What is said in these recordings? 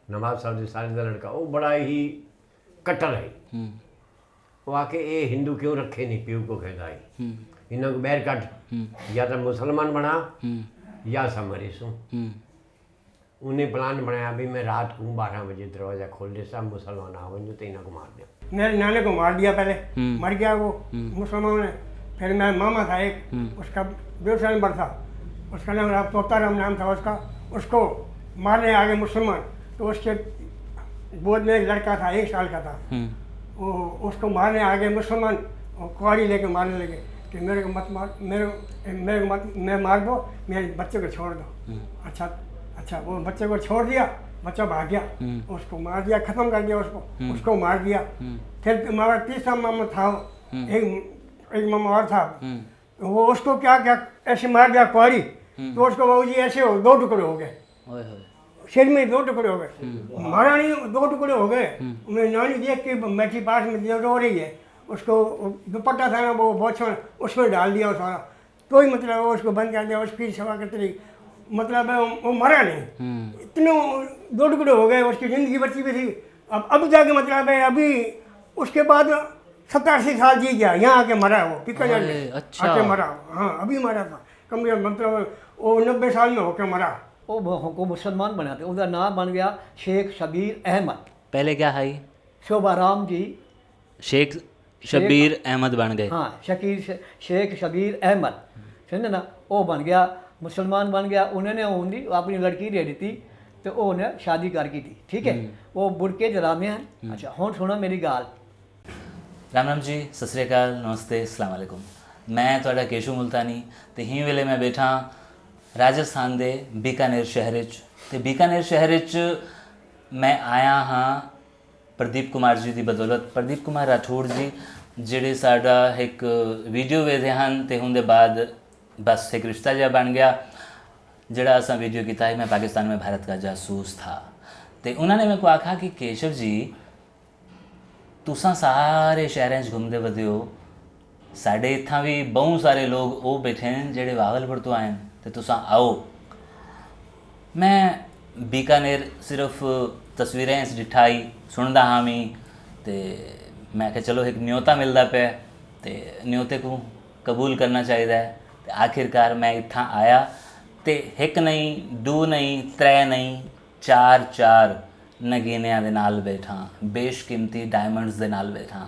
नवाब साहब के साले का लड़का, वो बड़ा ही कट्टर है। वो आके ये हिंदू क्यों रखे नहीं पीऊ को कहता इन्हों को बैर कट या तो मुसलमान बना या समरीसू। उन्हें प्लान बनाया भी मैं रात को 12 बजे दरवाज़ा खोल दे, सब मुसलमान आओ तो इन्हों को मार दिया। मेरे नाने को मार दिया पहले, मर गया वो मुसलमानों ने। फिर मेरा मामा था एक, उसका 2 साल नंबर था, उसका नाम तोताराम नाम था उसका। उसको मारने आ गए मुसलमान, तो उसके गोद में एक लड़का था 1 साल का था, वो उसको मारने आ गए मुसलमान, और कुआरी लेके मारने लगे कि मेरे को मत मार, मेरे को मत, मैं मार दो, मेरे बच्चे को छोड़ दो। अच्छा वो बच्चे को छोड़ दिया, बच्चा भाग गया, उसको मार दिया, ख़त्म कर दिया उसको मार दिया। फिर हमारा तीसरा मामा था, एक मामा और था, वो उसको क्या क्या ऐसे मार दिया कुआरी, तो उसको बाबूजी ऐसे 2 टुकड़े हो गए, सिर में 2 टुकड़े हो गए। मारा नहीं, 2 टुकड़े हो गए। मेरी नानी देख के बैठी पास में रो रही है, उसको दुपट्टा था ना वो बोछड़, उसमें डाल दिया सारा, तो ही मतलब उसको बंद कर दिया, उसकी सेवा करते रही। मतलब वो मरा नहीं, इतने 2 टुकड़े हो गए, उसकी ज़िंदगी बची भी थी। अब जाके मतलब है अभी उसके बाद 87-80 साल जी गया, यहाँ आके मरा वो पिकाजल में। अच्छा। आके मरा, हाँ अभी मरा था, कम मतलब वो 90 साल में होकर मरा। वो मुसलमान बना थे, उसका नाम बन गया शेख शबीर अहमद। पहले क्या है? शोभाराम जी शेख शबीर अहमद बन गए। हाँ, शेख शबीर अहमद, समझे ना। वो बन गया, मुसलमान बन गया। उन्होंने उनकी अपनी लड़की दे दी थी, तो उन्हें शादी करकी थी, ठीक है। वो बुड़के जरामे हैं। अच्छा हुण सुनो मेरी गाल। राम जी, सत श्री अकाल, नमस्ते, अस्सलाम वालेकुम। मैं तुहाडा केशू मुल्तानी ते ही वेले मैं बैठा राजस्थान दे बीकानेर शहर ते बीकानेर शहर मैं आया हाँ प्रदीप कुमार जी की बदौलत। प्रदीप कुमार राठौड़ जी ਜਿਹੜੇ ਸਾਡਾ एक वीडियो ਵੇਖਦੇ ਹਨ ਤੇ ਉਹਦੇ बाद बस एक रिश्ता जहा बन गया, जड़ा असा वीडियो किया है। मैं पाकिस्तान में भारत का जासूस था, तो उन्होंने मेरे को आखा कि केशव जी तुसा सारे शहरों घूमते वधे हो, साढ़े इत्थां भी बहुत सारे लोग वो बैठे हैं जेडे वागलपुर तो आए, तो तुसा आओ। मैं बीकानेर सिर्फ तस्वीरें डिठाई सुनता हाँ मी, तो मैं क्या चलो एक न्योता मिलता पे, तो न्योते को कबूल करना चाहिए। तो आखिरकार मैं इत्थां आया, तो 1 नहीं 2 नहीं 3 नहीं 4 नगीनिया दे नाल बैठा, बेशकीमती डायमंड्स दे नाल बैठा।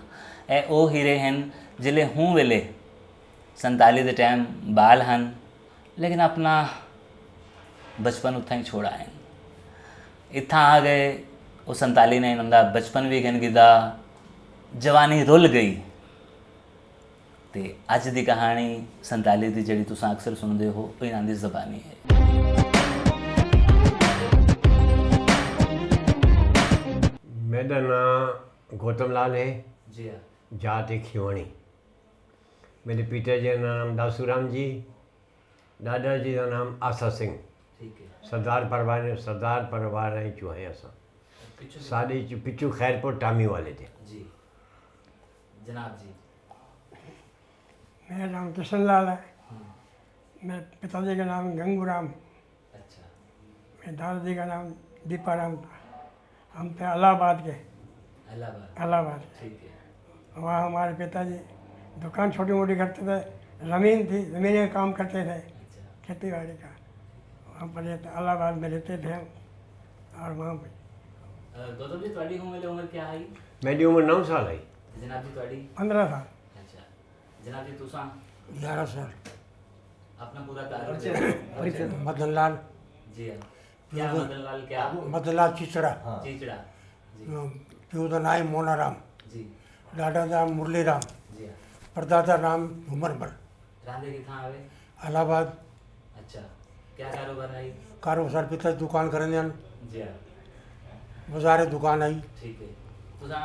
ए ओ हीरे हैं जिले हूँ वेले 47 के टाइम बाल हैं, लेकिन अपना बचपन उत्थां ही छोड़ा है। इत्थां आ गए, वो 47 ने उनका बचपन भी गिन गिदा, जवानी रुल गई। तो अज की कहानी 47 की जी तुम अक्सर सुनते हो, इन्हों की ज़बानी है। मेरा नाम गौतम लाल है जी हाँ। जात है खिवाणी। मेरे पिताजी का नाम दासूराम जी, दादाजी का नाम आसा सिंह। ठीक है। सरदार परिवार है जो है असा साढ़े पिछू खैरपुर टामी वाले थे जी। जनाब जी। मेरा नाम किशन लाल है, मेरे पिताजी का नाम गंगूराम, अच्छा। मेरे दादाजी का नाम दीपाराम था। हम थे इलाहाबाद के, इलाहाबाद। ठीक है। वहाँ हमारे पिताजी दुकान छोटी मोटी करते थे, ज़मीन थी, ज़मीन का काम करते थे, खेती बाड़ी का। वहाँ पर इलाहाबाद में रहते थे हम, और वहाँ पर। गौतम जी तुम्हारी उम्र क्या है? मेरी उम्र 9 साल है। जनाब जी तुम्हारी? 15 साल। अच्छा। जनाब जी तुसा? 11 साल। अपना पूरा तारुफ? मदन लाल। जी हाँ। क्या मदन लाल क्या? मदन लाल चिचड़ा। चिचड़ा। जी। प्यो का नाम मोनाराम, जी। डाडा नाम मुरली राम, जी हाँ। परदादा नाम उमरमल। रांधे कितना आवे? इलाहाबाद। अच्छा। क्या कारोबार है? कारोबार पिता दुकान करें जी हाँ। बाजारे दुकान आई। ठीक है। तुसा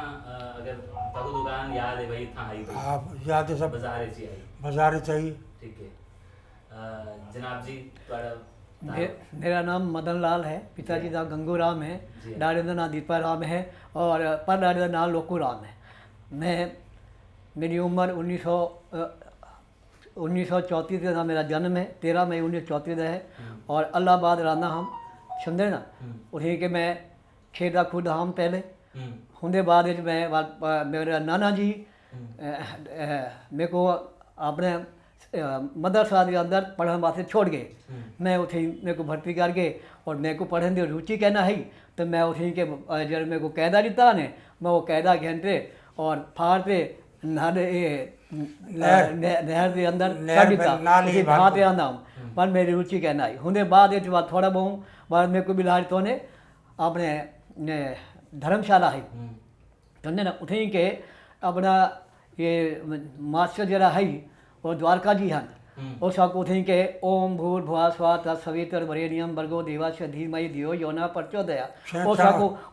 अगर ताको दुकान याद है भाई इतना आई थी? आप याद है सब बाजार च आई। बाजारे चाहिए। ठीक है। जनाब जी ਤੁਹਾਡਾ मेरा नाम मदन लाल है, पिताजी का गंगू राम है, डाड़े का नाम दीपा राम है, और परडाड़े का नाम लोकू राम है। मेरी उम्र 1934 का मेरा जन्म है, 13 मई 1934 का है, और इलाहाबाद रहना हम समझे ना। उठी के मैं ਖੇਡਾ ਖੁਦਾਮ ਪਹਿਲੇ ਹੁੰਦੇ ਬਾਅਦ ਵਿੱਚ ਮੇਰਾ ਨਾਨਾ ਜੀ ਮੇਰੇ को अपने मदरसा के अंदर पढ़ने वास्ते छोड़ गए। मैं उठे मेरे को भर्ती कर गए और मेरे को पढ़ने की रुचि कहना है तो मैं उठी के जब मेरे को कैदा दिता ने मैं वो कैदा घंटे और फाड़ते नहर के अंदर कर दिता भाते आंदा पर मेरी रुचि कहना है होंगे बाद थोड़ा बहुत बाद मेरे को बिलाज तो ने अपने धर्मशाला है तो ना उठे के अपना ये मास्टर जरा है और द्वारका जी हैं और सबको उठे के ओम भूर भुआ स्वा तत्सवितर वरेण्यम भर्गो देवास्य धीमहि धियो यो न प्रचोदया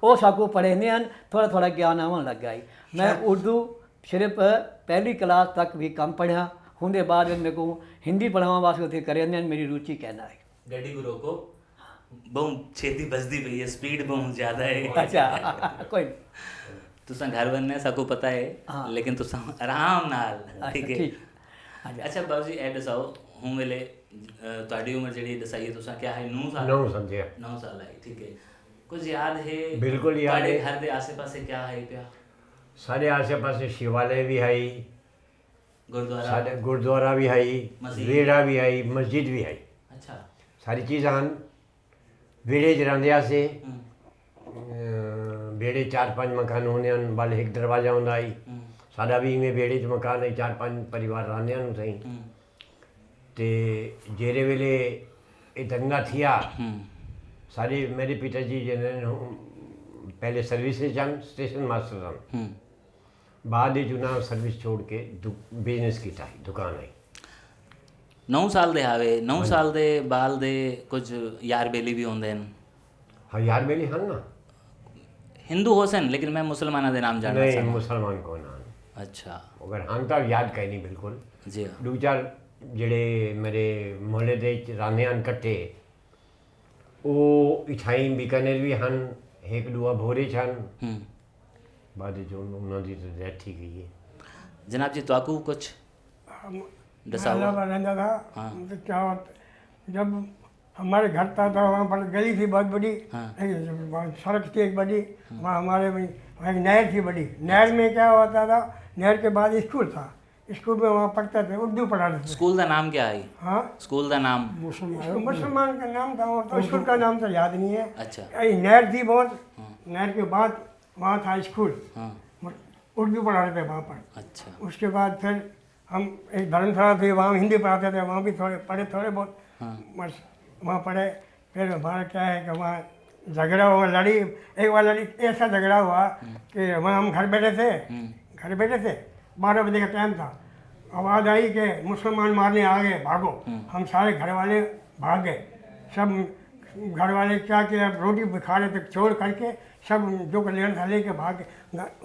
वो सबको पढ़ने हैं थोड़ा थोड़ा ज्ञान आवन लग गई। मैं उर्दू सिर्फ पहली क्लास तक भी कम पढ़ा होंगे बाद मेरे को हिंदी पढ़ावा वास्ते उसे करें मेरी रुचि कहना है। गड्डी गुरु को बहुत छेती बजदी पई है, स्पीड बहुत ज़्यादा है। अच्छा कोई तुसा घर बनने सबको पता है हाँ। लेकिन तुसा आराम नाल ठीक है। अच्छा अच्छा बाबू जी ए दसाओ हूँ वेले ਤੁਹਾਡੀ उम्र ਜਿਹੜੀ दसाई है तुसा क्या है 9 साल 9 समझे 9 साल है ठीक है। कुछ याद है बिल्कुल याद है। घर दे आसे पासे क्या है पिया साढ़े आसे पासे शिवालय भी है, गुरुद्वारा साढ़े गुरुद्वारा भी है, मस्जिद। वेड़ा भी है, मस्जिद भी है, अच्छा सारी चीज़ हैं। वेड़े च रहिंदे से वेड़े 4-5 मकान होने हैं, बाल एक दरवाजा होंदा है। साडा भी इवें वेड़े च मकान है, 4-5 परिवार रहंदे हैं सही। ते जेरे वेले ये दंगा थिया सारे मेरे पिताजी जिन्हें पहले सर्विस चन स्टेशन मास्टर सन बाद चुनाव सर्विस छोड़ के बिजनेस किया है, दुकान है। 9 साल दे हावे 9 साल दे बाल दे कुछ यार बेली भी होंदे हैं। हाँ यार बेली हाँ ना हिंदू हो सन लेकिन मैं मुसलमाना दे नाम जानना नहीं चाहता हूं। मुसलमान को ना अच्छा अगर हाँ तो याद कहीं नहीं बिल्कुल। जी हाँ। 2-4 ਜਿਹੜੇ मेरे मोहल्ले ਦੇ राने ਹਨ ਕੱਟੇ ਉਹ ਇਠਾਈ बीकानेर भी ਹਨ, एक दुआ भोरे छन बाद जो उन्होंने तो डेथ ही गई है। जनाब जी तो कुछ दसाओ। रहता था हाँ। तो क्या जब हमारे घर था तो वहाँ पर गली थी बहुत बड़ी, हाँ। सड़क थी एक बड़ी, वहाँ हमारे वहाँ एक नहर थी बड़ी। नहर में क्या होता था, नहर के बाद स्कूल था, स्कूल में वहाँ पढ़ते थे, उर्दू पढ़ाते थे। स्कूल का नाम क्या है? हाँ स्कूल का नाम मुसलमान का नाम था, वो तो स्कूल का नाम तो याद नहीं है। अच्छा यही नहर थी बहुत, नहर के बाद वहाँ था स्कूल, हाँ उर्दू पढ़ाते थे वहाँ पर। अच्छा उसके बाद फिर हम एक धर्मशाला थी, वहाँ हिंदी पढ़ाते थे, वहाँ भी थोड़े पढ़े थोड़े बहुत हाँ बस वहाँ पढ़े। फिर हमारा क्या है कि वहाँ झगड़ा हुआ, लड़ी एक बार लड़ी ऐसा झगड़ा हुआ कि वहाँ हम घर बैठे थे 12 बजे का टाइम था, आवाज़ आई कि मुसलमान मारने आ गए, भागो। हम सारे घर वाले भाग गए, सब घर वाले क्या किया, रोटी खा रहे थे छोड़ करके सब जो लेना था लेके भाग के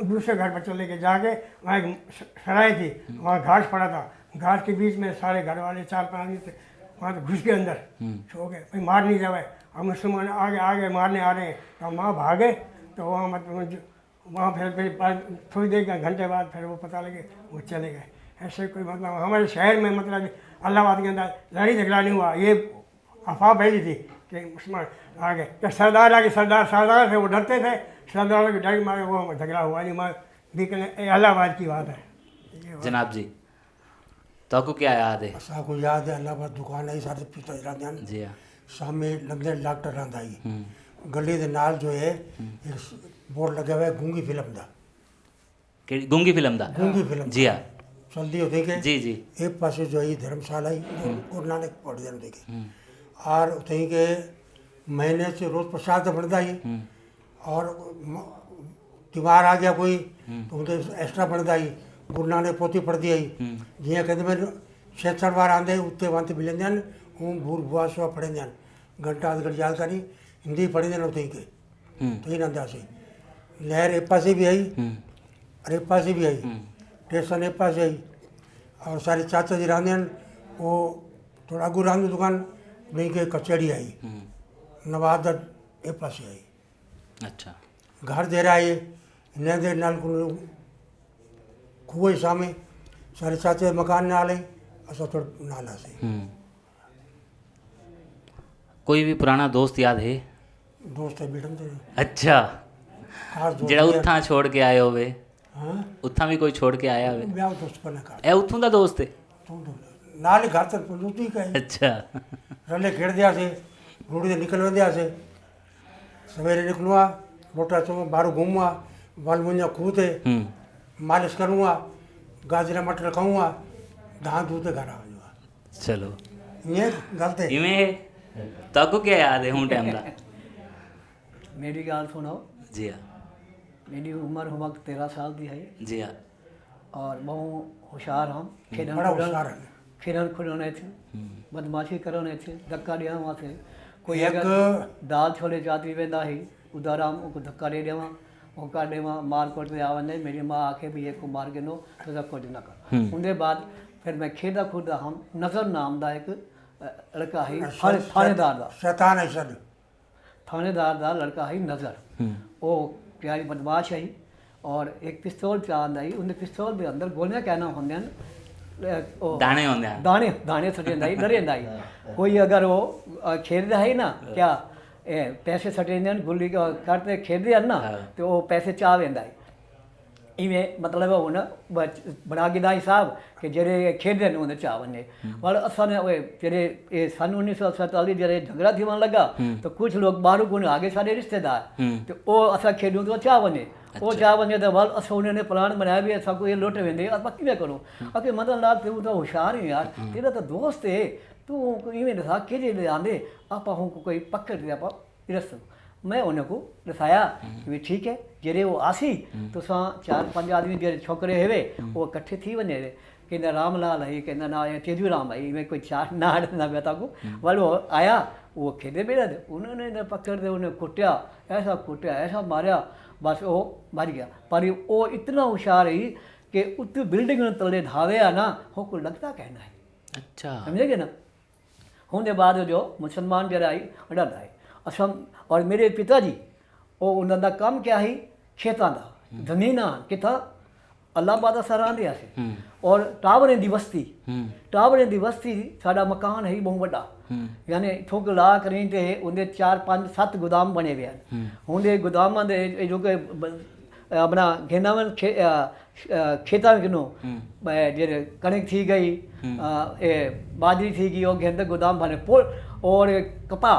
दूसरे घर पर चले के जाके वहाँ एक सराय थी, वहाँ घास पड़ा था, घास के बीच में सारे घर वाले 4-5 आदमी थे, वहाँ तो घुस के अंदर सो गए, भाई मार नहीं जाए। अब मुसलमान आगे मारने आ रहे हैं तो हम वहाँ भागे तो वहाँ मतलब वहाँ फिर थोड़ी देर घंटे बाद फिर वो पता लगे वो चले गए। ऐसे कोई मतलब हमारे शहर में मतलब इलाहाबाद के अंदर लड़ी झगड़ा नहीं हुआ, ये अफवाह फैली थी कि मुसलमान आ गए, कि सरदार आगे सरदार से वो डरते थे, सरदारों के डर मारे वो झगड़ा हुआ नहीं। मार बीकानेर इलाहाबाद की बात है। जनाब जी तो क्या याद है? असा को याद है इलाहाबाद दुकान आई सारे पिता रहंदा जी हाँ सामने लगदे डॉक्टर रहंदा आई गली दे नाल जो है एक बोर्ड लगा हुआ है गूंगी फिल्म दा गूंगी फिल्म दा गूंगी फिल्म जी हाँ चलती होती के जी जी एक पासे जो है धर्मशाला ही गुरु नानक पढ़ जाते के और उतही के महीने से रोज प्रसाद बनता ही और त्योहार आ गया कोई तो उनके एक्स्ट्रा बनता ही गुरु नानक पोथी पढ़ती आई जियां कहते मैं छेछड़वार आंदे उत्ते वंत मिलंदे हैं हूँ भूर भुआ सुआ पढ़ंदे हैं घंटा अध घड़ी याद करी हिंदी पढ़ंदे हैं उतही के तो ही नंदा से लहर एक पासे भी आई और एक पासे भी आई स्टेशन एक पासे आई और सारे चाचा जी रहंदे हैं वो थोड़ा अगू रहंदे दुकान नहीं के कचहरी आई नवाद एक पासे आई अच्छा घर दे रहा है इन्हें दे नाल कुएं सामे सारे चाचे मकान नाल है असा थोड़ा नाला से कोई भी पुराना दोस्त याद है? दोस्त है बेटन थे अच्छा खास दोस्त ਜਿਹੜਾ है। ਉੱਥਾਂ ਛੋੜ ਕੇ ਆਏ ਹੋਵੇ, हाँ ਉੱਥਾਂ ਵੀ ਕੋਈ ਛੋੜ ਕੇ ਆਇਆ ਹੋਵੇ? ब्याह दोस्त को ना कर ਇਹ ਉੱਥੋਂ ਦਾ ਦੋਸਤ ਹੈ? नाल ही घर तक पहुंचती कहीं ਅੱਛਾ। रले खेड़ से रोटी से निकल दिया से सवेरे निकलूँगा रोटा चो बाहर घूमूँगा बाल मुंजा खूते मालिश करूँगा गाजरा मटर खाऊँगा धान धूते घर आ जाऊँगा ਚਲੋ ये गलत है ਇਵੇਂ ਤਾਕੂ ਕੀ ਯਾਦ ਹੈ ਹੁਣ ਟਾਈਮ ਦਾ? मेरी गाल सुनो। जी हाँ, मेरी उम्र हम वक्त 13 साल की है जी हाँ। और बहुत होशियार हम बड़ा होशियार है। खेलन खुलने थे, बदमाशी करने थे, धक्का दिया वहाँ से कोई एक- अगर दाल छोले चाती वेंदा ही उधर हम उनको धक्का दे देवा वो कर देवा मार कोट में आवन मेरी माँ आखे भी एक को मार के नो तो सब कुछ ना कर। उनके बाद फिर मैं खेदा खुदा हम नजर नाम दा एक लड़का है थानेदार दा शैतान है सद थानेदार दा लड़का है नजर वो प्यारी बदमाश है और एक पिस्तौल चांद आई उन पिस्तौल के अंदर गोलियां कहना होंगे दाने होंदे हैं। दाने दाने सटेंदा ही डरेंदा ही कोई अगर वो खेलदा है ना क्या पैसे सटेंदे हैं गुल्ली करते खेलदे हैं ना तो वो पैसे चाह वेंदा है इवें मतलब हुन बड़ा गिदा हिसाब कि जेरे खेडे ने उन्हें चाह वने पर असाने ओए जेरे ये सन 1947 जेरे झगड़ा थी वन लगा तो कुछ लोग बाहर को आगे सारे रिश्तेदार तो वो असा खेडूं तो चाह वने वो चाह वने तो वाल असा उन्होंने प्लान बनाया भी असा को ये लोटे वेंदे अब किवें करो अके मदन लाल तू तो होशियार है यार तेरा तो दोस्त है तू इवें दसा के जे ले आंदे आपा हूं कोई पकड़ दे आपा इरस मैं उनको दसाया कि ठीक है जेरे वो आसी तो सा 4-5 आदमी जेरे छोकरे हेवे वो इकट्ठे थी वने कहना रामलाल है कहना ना तेजू राम है मैं कोई चार ना ना बेटा को वाल वो आया वो खेदे बेड़ा थे उन्होंने पकड़ दे उन्हें कुटिया ऐसा मारा बस वो मर गया पर वो इतना होशियार है कि उत बिल्डिंग तले धावे आ ना वो को लगता कहना है अच्छा समझेगे ना होने बाद जो मुसलमान जरा आई डर आए असम और मेरे पिताजी वो उन्होंने काम क्या है खेतों का जमीन किथा अल्लाहबाद सरां दिया से और टावरें दी बस्ती साडा मकान है बहुत बड़ा यानी ठोक ला करें ते उनके 4-5-7 गोदाम बने हुए हैं उनके गोदामां दे जो के अपना घेनावन खेता किनो जे कणक थी गई बाजरी थी गई और घेंदे गोदाम बने और कपा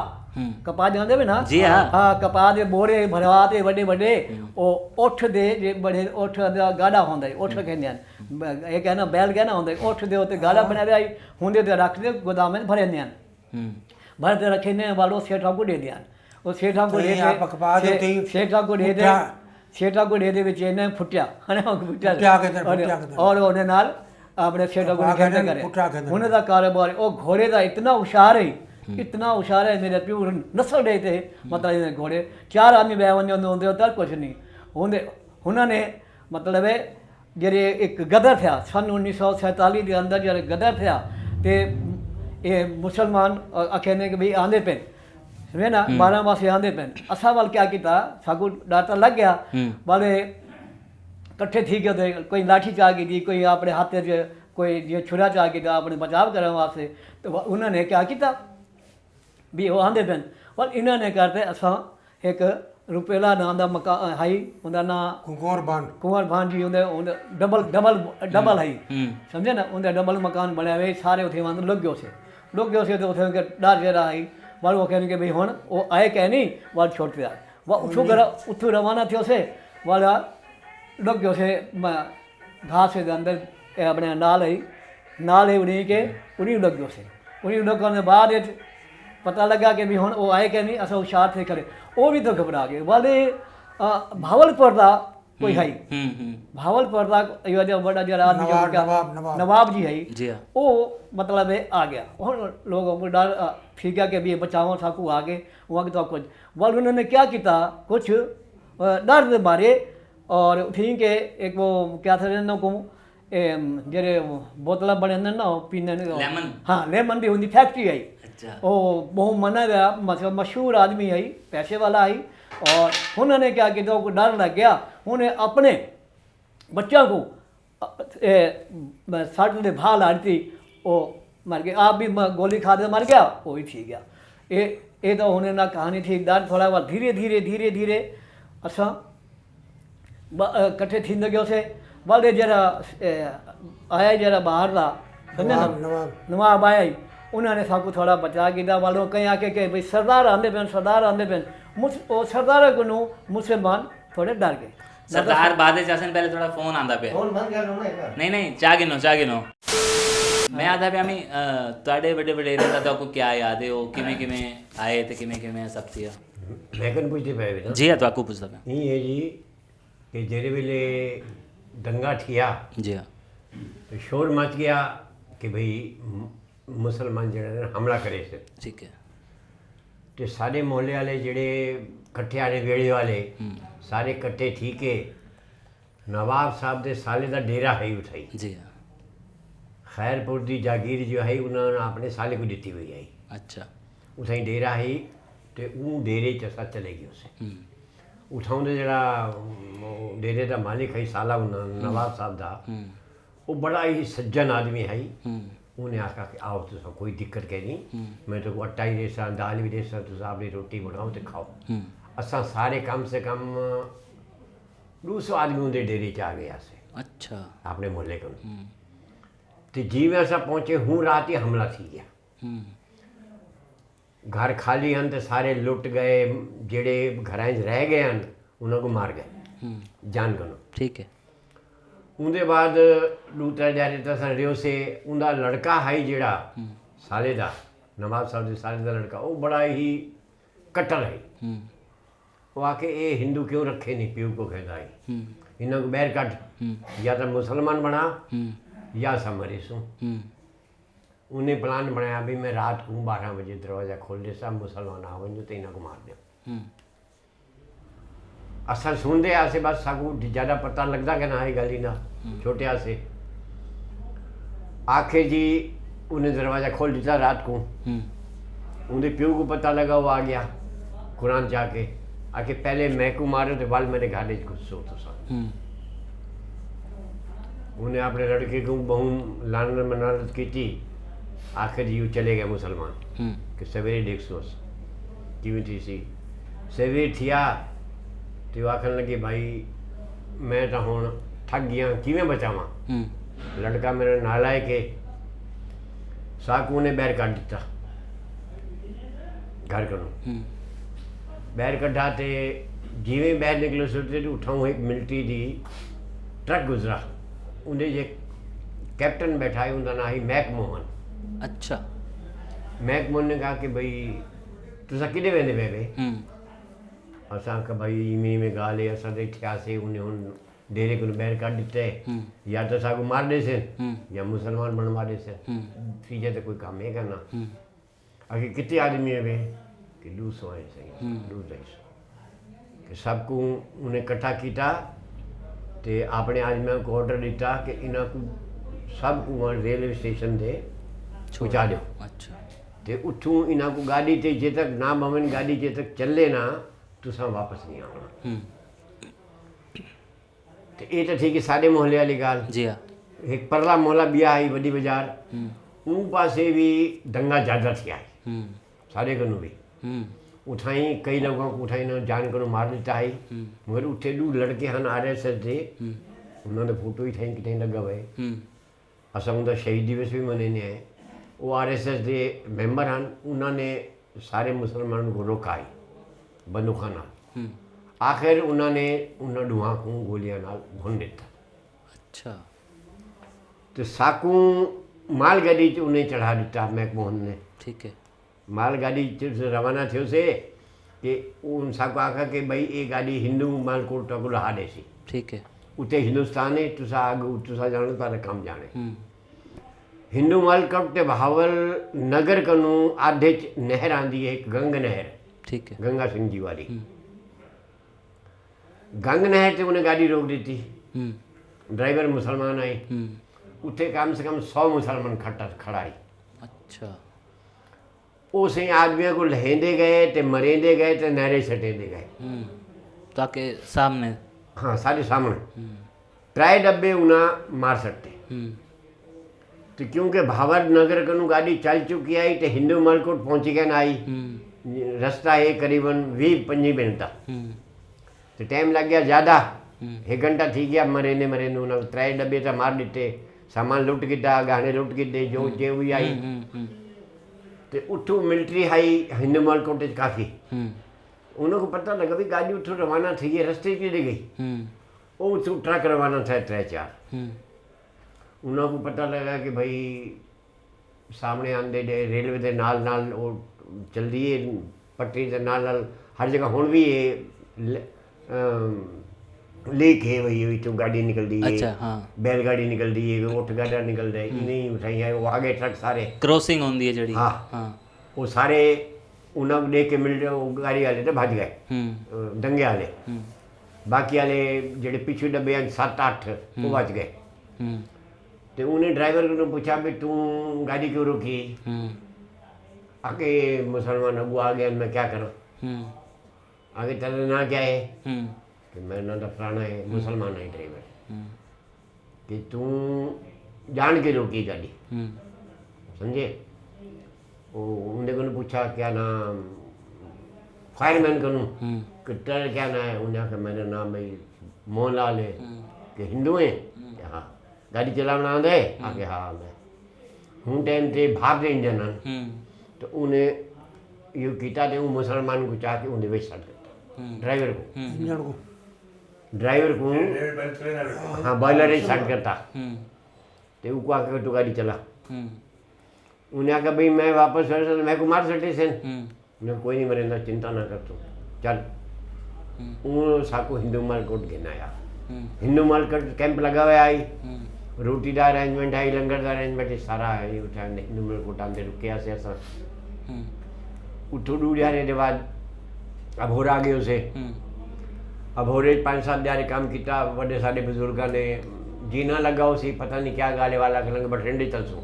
जानते भी ना जी हाँ कपा दे बोरे भरवाते बड़े बड़े ओ उठ दे जे बड़े उठ दा गाड़ा होंदा उठ कहंदे हैं ये कहना बैल कहना होंदा उठ दे उते गाड़ा बना दे आई हुंदे ते रख दे गोदाम में भरे ने भर ते रखे ने वालो सेठा को दे दिया ओ सेठा को दे दे सेठा को दे दे सेठा को दे दे विच ने फुटिया हने फुटिया और ओने नाल अपने सेठा को कहते करे उन्हें दा कारोबार ओ घोड़े दा इतना होशियार है मेरे प्यू नस्ल डे थे मतलब घोड़े 4 आदमी बह वन होंगे होता कुछ नहीं होंगे उन्होंने मतलब जेरे एक गदर था सन 1947 के अंदर जरे गदर था तो ये मुसलमान आखे कि भाई आंदे पे समझे ना 12 मासे आंदे पे असा वाल क्या किया सागू डाटा लग गया वाले कट्ठे थी गए कोई लाठी चाह की थी कोई अपने हाथ कोई जो छुरा चाह की था अपने बचाव करने वास्ते तो उन्होंने क्या किया भी वो आंदे पे पर इन्होंने करते असा एक रुपेला नाम का मकान हाई उनका ना कुंवर भान जी उन्हें डबल हाई समझे ना उन्हें डबल मकान बनया हुए सारे उसे वहां लुक गयो से तो उसे डर जरा आई वाल वो कहने के भाई हुण वो आए कह नहीं वाल छोड़ दिया वह उठू रवाना थे उसे वाला लुक गयो से घास के अंदर अपने नाल ही उन्हीं के उन्हीं लुक गयो से उन्हीं लुकने बाद पता लगा कि भी हुण वो आए कि नहीं असा होशियार थे करे वो भी तो घबरा गए वाले भावलपुर का कोई है भावलपुर का जो बड़ा जरा आदमी नवाब जी है वो मतलब आ गया और लोगों को डर ठीक है कि भी बचाओ साकू आगे वहाँ तो कुछ वाल उन्होंने क्या किया कुछ डर दे मारे और ठीक है एक वो क्या था को जेरे बोतल बने ना पीने हाँ लेमन की उनकी फैक्ट्री आई वो बहुत मना गया मतलब मशहूर आदमी आई पैसे वाला आई और उन्होंने क्या किया उनको डर लग गया उन्हें अपने बच्चों को सट के भाल आ थी वो मर गया आप भी गोली खा दे मर गया वो भी ठीक गया ये तो उन्हें ना कहानी थी डर थोड़ा बहुत धीरे धीरे असा इकट्ठे थींदे गयोसीं वाले जरा आया जरा बाहर दा समझे ना नवाब आया ही उन्होंने सबको थोड़ा बचा किया वालों कहीं आके कि भाई सरदार आंदे पे सरदार को मुसलमान थोड़े डर गए सरदार बादे चासन पहले थोड़ा फोन आंदा पे नहीं चाह गिनो मैं आदा पे हमें ਤੁਹਾਡੇ ਵੱਡੇ ਵਡੇਰੇ ਦਾ ਤਾਂ ਕੋਈ ਕਿਆ ਯਾਦ ਹੈ ਉਹ ਕਿਵੇਂ ਆਏ ਤੇ ਕਿਵੇਂ ਸਭ ਸੀ मैं कन पूछते पे ना जी हाँ तो ਪੁੱਛਦਾ ਮੈਂ यही है जी कि जेरे वेले दंगा ठिया जी हाँ तो शोर मच गया कि भाई मुसलमान जेड़े ने हमला करे से ठीक है ते सारे मोहल्ले वाले जेड़े कट्ठे आने वेड़े वाले सारे कट्ठे ठीक है नवाब साहब दे साले दा डेरा है उठाई जी हाँ खैरपुर दी जागीर जो है उन्होंने अपने साले को दी हुई है अच्छा उठाई डेरा है तो वो डेरे च असा चले गए उसे उठाउंदे जरा डेरे का मालिक है साला नवाब साहब दा वो बड़ा ही सज्जन आदमी है उन्हें आखा कि आओ तुम कोई दिक्कत कह नहीं मैं तो आटा ही देसा दाल भी देसा तुम अपनी रोटी बनाओ तो खाओ असा सारे कम से कम 200 आदमी उनके डेरे च आ गया से अच्छा अपने मोहल्ले को तो जिमें असा पहुँचे हूँ रात ही हमला थी गया घर खाली हैं तो सारे लुट गए जेड़े घर रह गए हैं उन्होंने को मार गए जान कनो ठीक है उनके बाद लूटा जा रहा रियो से उनका लड़का है जेड़ा साले दा नवाब साहब के साले का लड़का वो बड़ा ही कट्टर है वो आके ये हिंदू क्यों रखे नहीं प्यू को कहता है इन्हों को बैर कट या तो मुसलमान बना या समरे सू उन्हें प्लान बनाया भी मैं रात को 12 बजे दरवाज़ा खोल दे सब मुसलमान आ वजो तो इन्हों को मार दो असा सुनते आसे बस साकू ज़्यादा पता लगता कि ना है गल ना छोटे आसे आखिर जी उन्हें दरवाज़ा खोल दिया रात को उनके प्यू को पता लगा वो आ गया कुरान जाके आके पहले मैं को मारो तो वाल मेरे घाटे गुस्सो तो सब उन्हें अपने लड़के को बहु लानत मनारत की थी आखिर यू चले गए मुसलमान कि सवेरे देख सोस किवें थी सी सवेरे थिया तो आखन लगे भाई मैं तो हुण थक गया किवें बचावा लड़का मेरा नालायक है साकू ने बैर काट दिता घर करो बैर कढ़ा तो जिवें बैर निकलो सोचते उठाऊँ एक मिलिट्री दी ट्रक गुजरा उन्हें जे कैप्टन बैठा है उनका नाम है मैक मोहन अच्छा मैक मोहन ने कहा कि भाई तुसा किदे वेंदे पे असां का भाई में गाल है असां तो थियासीं उन्हें हुन डेरे को बैर काट दिते या तो साकू मार दे से या मुसलमान बनवा दे से तीजे तो कोई काम है करना आगे कितने आदमी है वे कि 200 है सही 200 कि सबको उन्हें इकट्ठा किया तो अपने आदमियों को ऑर्डर दिता कि इन्हों को सब को रेलवे स्टेशन से पहुँचा दो अच्छा तो उठूँ इन्हों को गाड़ी ते जे तक ना भवन गाड़ी जे तक चले ना तुसा वापस नहीं आना तो ये तो ठीक है साढ़े मोहल्ले वाली गाल जी हाँ एक परला मोहल्ला बिया है वड्डी बाजार उन पासे भी दंगा ज़्यादा थी है सारे कनु भी उठाई कई लोगों को उठाई ना जान करो मार देता है मगर उठे दू लड़के हन RSS थे उन्होंने फोटो ही ठाई कितने लगा हुए असा उनका शहीद दिवस भी मनाने हैं वो RSS के मैंबर हैं उन्होंने सारे मुसलमानों को रोका है बंदूकों नाल आखिर उन्होंने उन्हें डूहा को गोलियां नाल भुन दिता अच्छा तो साकू माल गाड़ी च उन्हें चढ़ा दिता मैकमोहन ने ठीक है माल गाड़ी रवाना थियो से कि उन साको आखा कि भाई ये गाड़ी हिंदू मालकोट तक लहा देसी ठीक है उते हिंदुस्तान है तुसा आगे तुसा जानो तारे कम जाने हिंदू मालकोट ते भावल नगर कनु आधे नहर आंदी है एक गंग नहर ठीक है गंगा सिंह जी वाली गंग नहर ते उन्हें गाड़ी रोक दी थी ड्राइवर मुसलमान आए उठे कम से कम 100 मुसलमान खड़ा है अच्छा उस आदमियों को लहेंदे गए तो मरेंदे गए तो नहरे छटेंदे गए ताकि सामने हाँ सारे सामने ट्राई डब्बे उन्हें मार सकते तो क्योंकि भावर नगर कनु गाड़ी चल चुकी आई तो हिंदू मालकोट पहुंची गए ना आई रास्ता है करीबन 20-25 मिनट का तो टाइम लग गया ज़्यादा एक घंटा थी गया मरे ने उन्हें 3 डब्बे तो मार दिते, सामान लुट किया, गहने लुट किते, जो जे हुई आई तो उठू मिलिट्री आई हिंदू माल कोटे काफ़ी। उन्होंने को पता लगा भी गाड़ी उठू रवाना थी है, रस्ते की रह गई, वो उठू ट्रक रवाना था 3-4। उन्होंने को पता लगा कि भाई सामने आंदे रेलवे के नाल नाल वो चल रही है पटरी के नाल नाल हर जगह हुण भी ये लीक है, वही तो गाड़ी निकल रही है। अच्छा, हाँ। बैलगाड़ी निकल रही है, ऊँट गाड़ा निकल रहा है, नहीं सही है। वो आगे ट्रक सारे क्रॉसिंग होंदी है जड़ी। हाँ, हाँ। वो सारे उन्हें देख के मिल वो गाड़ी वाले तो भज गए, दंगे वाले। बाकी वाले जेडे पिछले डब्बे हैं 7-8 वो बच गए। तो उन्हें ड्राइवर को पूछा भी तू गाड़ी क्यों रोकी? आके मुसलमान अबू आ गया, मैं क्या करूँ? आगे तेरा ना क्या है? कि मेरा ना तो फलाना है, मुसलमान है ड्राइवर। कि तू जान के रोकी गाड़ी, समझे? वो उन्हें को पूछा क्या नाम, फायरमैन करूँ कि तेरा क्या नाम है? उन्हें कहा मेरा नाम भाई मोहनलाल है। कि हिंदू है? कि हाँ। गाड़ी चलाना आंदा है? आगे हाँ मैं हूँ टाइम थे भाप दे इंजन तो उन्हें यू किया तो मुसलमान को चाह के उन्हें वेच छड़ देता ड्राइवर को, इंजन को ड्राइवर को हाँ बॉयलर ही स्टार्ट करता। तो वो आके तो गाड़ी चला। उन्हें आखा भाई मैं वापस मैं को मार सटे से उन्हें कोई नहीं मरे ना, चिंता ना कर तू चल। वो साको हिंदू मार्केट घेना आया, हिंदू मार्केट कैंप लगा हुआ आई, रोटी का अरेंजमेंट है, लंगर का अरेंजमेंट सारा है। उठा हिंदू मार्केट आंदे रुके से ऐसा उठो डूढ़ियारे के बाद अब हो आ गए उसे। अब हो रहे 5-7 ध्यारे काम किया, बड़े सारे बुजुर्गों ने जीना लगा उसी पता नहीं क्या गाले वाला के लंग बठंडे चलसू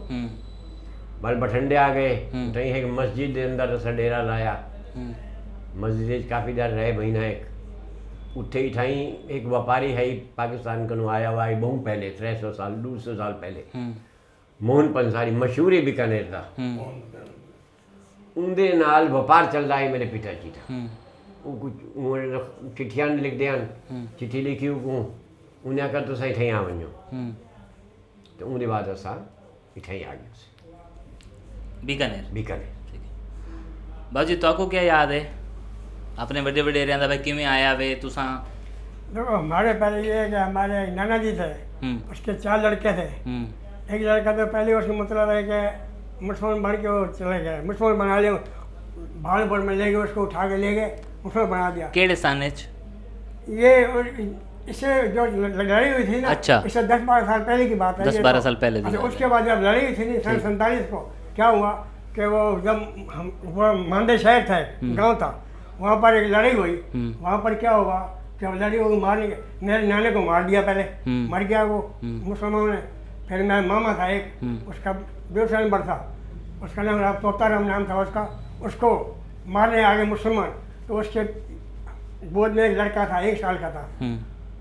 बल बठंडे आ गए। तो एक मस्जिद के अंदर असा डेरा लाया, मस्जिद काफ़ी देर रहे महीना एक। उठे ही ठाई एक व्यापारी है पाकिस्तान को आया हुआ है बहुत पहले 300 साल 200 साल पहले, मोहन पंसारी मशहूर है बीकानेर का। उनके नाल व्यापार चल रहा है मेरे पिताजी का। वो कुछ चिट्ठियां लिख दिया, चिट्ठी लिखी को उन्हें आखा तुम इतें आ वनो। तो उनके बाद असा इतें आ गए बीकानेर। बीकानेर। ठीक है बाजी, तो आपको क्या याद है अपने बड़े बड़े एरिया का भाई किमें आया वे तुसा? देखो हमारे पहले ये है कि हमारे नाना जी थे, उसके 4 लड़के थे। एक लड़का तो पहले उसका मतलब है कि मुसलमान बन के वो चले गए, मुसलमान बना लिया, भागलपुर में ले गए, उसको उठा के ले गए, मुसलमान बना दिया। केड़े सानेच? ये इससे जो लड़ाई हुई थी ना, अच्छा। इससे 10-12 साल पहले की बात है। 10-12 साल पहले की अच्छा, बात उसके बाद जब लड़ाई हुई थी नहीं सन 47 को, क्या हुआ कि वो जब हम वो मांडे शहर था, गाँव था, वहाँ पर एक लड़ाई हुई। वहाँ पर क्या हुआ कि लड़ाई को मारने मेरे नाने को मार दिया, पहले मर गया वो मुसलमानों ने। फिर मेरा मामा था एक, उसका बेवसाई नंबर था, उसका नाम तोताराम नाम था उसका, उसको मारने आ गए मुसलमान। तो उसके गोद में एक लड़का था 1 साल का था,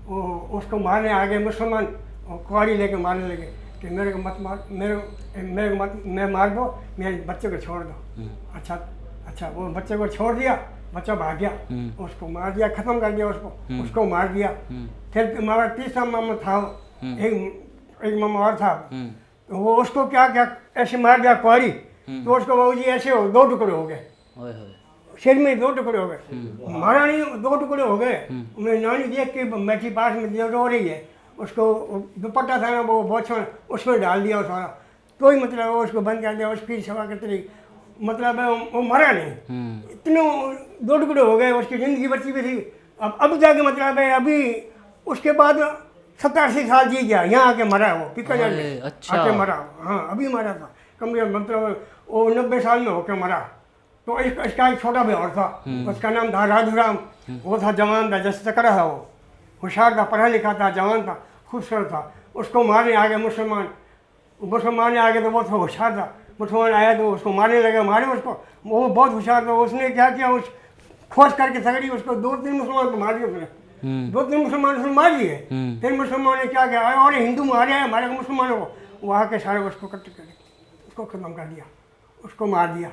वो उसको मारने आ गए मुसलमान और कुआरी लेके मारने लगे कि मेरे को मत मार, मेरे को मत, मैं मार दो, मेरे बच्चे को छोड़ दो। अच्छा वो बच्चे को छोड़ दिया, बच्चा भाग गया, उसको मार दिया, खत्म कर दिया उसको मार दिया। फिर हमारा तीसरा मामा था, एक मामा और था, तो वो उसको क्या ऐसे मार दिया कुआरी, तो उसको बाबू जी ऐसे 2 टुकड़े हो गए, सिर में 2 टुकड़े हो गए। मारा नहीं, 2 टुकड़े हो गए। मेरी नानी देख के बैठी पास में रो रही है, उसको दुपट्टा था ना वो बोछड़ उसमें डाल दिया सारा, तो ही मतलब वो उसको बंद कर दिया, उसकी सेवा करते रही। मतलब वो मरा नहीं, इतने 2 टुकड़े हो गए, उसकी ज़िंदगी बची भी थी। अब जाके मतलब है अभी उसके बाद 87 साल जी गया, यहाँ आके मरा वो पिकानेर में। अच्छा। आके मरा, हाँ अभी मरा था, कम मतलब वो 90 साल में होकर मरा। तो इसका एक छोटा भाई और था, उसका नाम था राजूराम। वो था जवान था, जैसे तकड़ा था, वो होशियार था, पढ़ा लिखा था, जवान था, खूबसूरत था। उसको मारने आ गए मुसलमान मारने आ गए, तो वो था होशियार था। मुसलमान आया तो उसको मारने लगे, मारे उसको, वो बहुत होशियार था। उसने क्या किया, उस खोज करके तगड़ी उसको 2-3 मुसलमान को मार दिया उसने, 2-3 मुसलमान उसने मार दिए। फिर मुसलमान ने क्या किया, और हिंदू मारे हैं हमारे मुसलमानों को, वो आके सारे उसको कट कर उसको ख़त्म कर दिया, उसको मार दिया।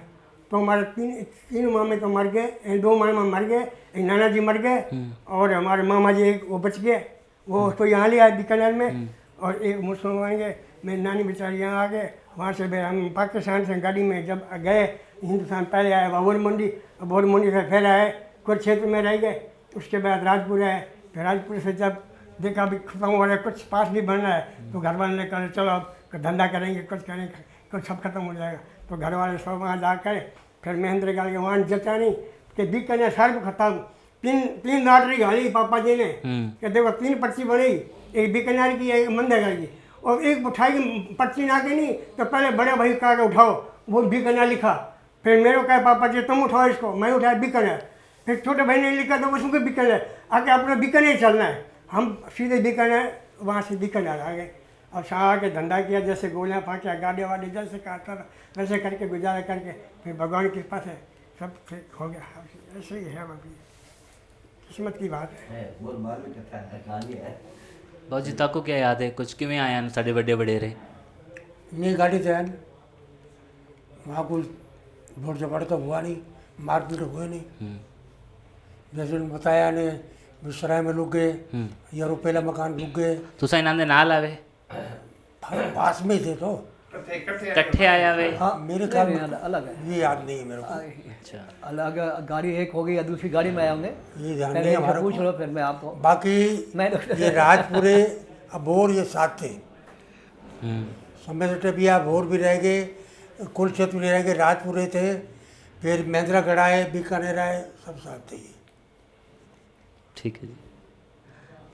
तो हमारे 3 मामे तो मर गए, 2 मामा मर गए, एक नाना जी मर गए, और हमारे मामा जी एक वो बच गए, वो उसको यहाँ ले आए बीकानेर में, और एक मुसलमान के मेरी नानी बेचारी यहाँ आ गए। वहाँ से फिर हम पाकिस्तान से गाड़ी में जब गए हिंदुस्तान, पहले आए अबोहर मंडी, अबोहर मंडी से फिर आए कुछ क्षेत्र में रह गए, उसके बाद राजपुर आए। फिर राजपुर से जब देखा भी खत्म हो रहा है, कुछ पास भी बनना है, तो घर वाले ने कहा चलो अब धंधा करेंगे, कुछ करेंगे, कुछ सब खत्म हो जाएगा। तो घर वाले सब वहाँ जाकर फिर महेंद्र गाल के वहाँ जचा नहीं कि बीकानेर शहर को खत्म। तीन लॉटरी घाली पापा जी ने कि देखो 3 पर्ची बनी, एक बीकानेर की, एक मंदेगढ़ की, और एक उठाई की पर्ची ना के नहीं तो पहले बड़े भाई कहा के उठाओ, वो बीकानेर लिखा। फिर मेरे को कहा पापा जी तुम उठाओ इसको, मैं उठाया बीकानेर। फिर छोटे भाई ने लिखा तो उसको बीकानेर, आके अपना बीकानेर चलना है। हम सीधे बीकानेर, वहाँ से बीकानेर आ गए और शाह के धंधा किया, जैसे गोलियाँ फाँकिया, गाड़ी वाड़ी जैसे काटता था वैसे करके गुजारा करके फिर भगवान की कृपा से सब ठीक हो गया। ऐसे ही है, अभी किस्मत की बात है। बाबू जी ताको क्या याद है कुछ किमें आया साढ़े बड़े वडेरे? नहीं गाड़ी थे वहाँ कुछ भोट झगड़ तो हुआ नहीं, मारपीट हुए नहीं। जैसे उन्होंने बताया ने विसराय में लुक गए या रुपेला मकान लुक गए, तुसा इनाम दे नाल आवे पास में ही थे तो कट्ठे आया वे? हाँ मेरे ख्याल में अलग है, ये याद नहीं है मेरे को, अच्छा अलग गाड़ी एक हो गई या दूसरी गाड़ी में आए होंगे, ये ध्यान पहले नहीं है इनसे हमारे पूछ को। लो फिर मैं आपको। बाकी ये राजपुरे अबोर ये साथ थे, समय से टपिया अबोर भी रह गए, कुलक्षेत्र भी रह गए, राजपुरे थे, फिर महेंद्रगढ़ आए, बीकानेर आए, सब साथ थे। ठीक है